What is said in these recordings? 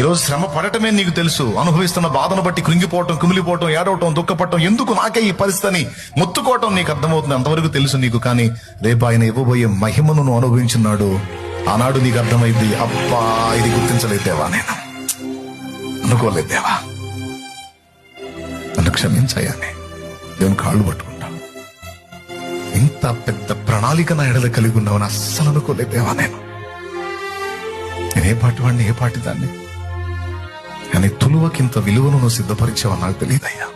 ఈరోజు శ్రమ పడటమే నీకు తెలుసు. అనుభవిస్తున్న బాధను బట్టి కృంగిపోవటం, కుమిలిపోవటం, ఏడవటం, దుఃఖపడటం, ఎందుకు నాకే ఈ పరిస్థితిని మొత్తుకోవటం నీకు అర్థమవుతుంది. అంతవరకు తెలుసు నీకు. కానీ రేపు ఆయన ఇవ్వబోయే మహిమను నువ్వు అనుభవించున్నాడు. ఆనాడు నీకు అర్థమైంది, అబ్బా ఇది గుర్తించలేదేవా, నేను అనుకోలేదేవా, నన్ను క్షమించాయని దేవుని కాళ్ళు పట్టుకుంటాను. ఇంత పెద్ద ప్రణాళిక నా ఎడల కలిగి ఉన్నావని అస్సలు అనుకోలేదేవా. నేను ఏ పాటి వాడిని, ఏ పాటి దాన్ని, కానీ తులువకింత విలువను నువ్వు సిద్ధపరిచావని నాకు తెలియదయ్యా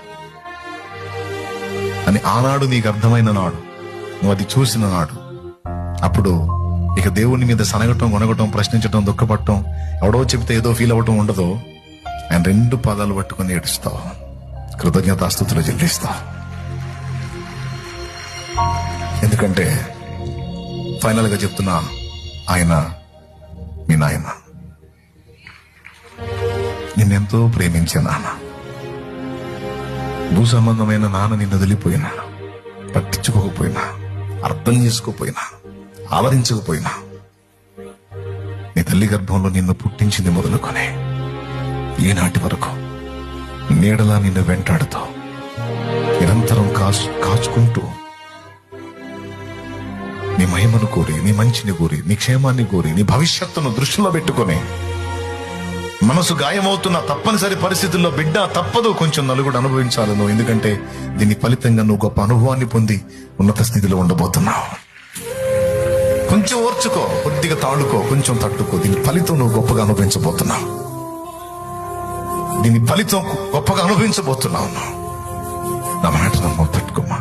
అని ఆనాడు నీకు అర్థమైన నాడు, నువ్వు అది చూసిన నాడు, అప్పుడు ఇక దేవుని మీద సనగటం, కొనగటం, ప్రశ్నించటం, దుఃఖపడటం, ఎవడో చెబితే ఏదో ఫీల్ అవ్వటం ఉండదు. ఆయన 2 పాదాలు పట్టుకుని ఏడుస్తావు, కృతజ్ఞతాస్తుతులు చెల్లిస్తావు. ఎందుకంటే ఫైనల్ గా చెప్తున్నా, ఆయన మీ నాయన, నిన్నెంతో ప్రేమించే నాన్న. భూ సంబంధమైన నాన్న నిన్ను వదిలిపోయినా, పట్టించుకోకపోయినా, అర్థం చేసుకోపోయినా, ఆవరించకపోయినా, నీ తల్లి గర్భంలో నిన్ను పుట్టించింది మొదలుకొని ఈనాటి వరకు నీడలా నిన్ను వెంటాడుతూ నిరంతరం కాచుకుంటూ నీ మహిమను కోరి, నీ మంచిని కోరి, నీ క్షేమాన్ని కోరి, నీ భవిష్యత్తును దృష్టిలో పెట్టుకొని, మనసు గాయమవుతున్న తప్పనిసరి పరిస్థితుల్లో బిడ్డ తప్పదు, కొంచెం నలుగుడు అనుభవించాలి నువ్వు. ఎందుకంటే దీని ఫలితంగా నువ్వు గొప్ప అనుభవాన్ని పొంది ఉన్నత స్థితిలో ఉండబోతున్నావు. కొంచెం ఓర్చుకో, కొద్దిగా తాళుకో, కొంచెం తట్టుకో. దీని ఫలితం నువ్వు గొప్పగా అనుభవించబోతున్నావు. దీని ఫలితం గొప్పగా అనుభవించబోతున్నావు. నా మాట నమ్మ, తట్టుకోమా,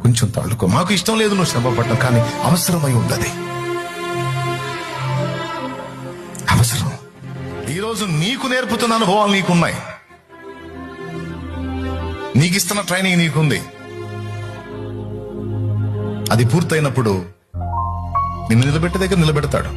కొంచెం తాళుకో. మాకు ఇష్టం లేదు నువ్వు శ్రమ పడ్డం, కానీ అవసరమై ఉంది. అవసరం. ఈరోజు నీకు నేర్పుతున్న అనుభవాలు నీకున్నాయి, నీకు ఇస్తున్న ట్రైనింగ్ నీకుంది. అది పూర్తయినప్పుడు నిన్ను నిలబెట్టే దగ్గర నిలబెడతాడు.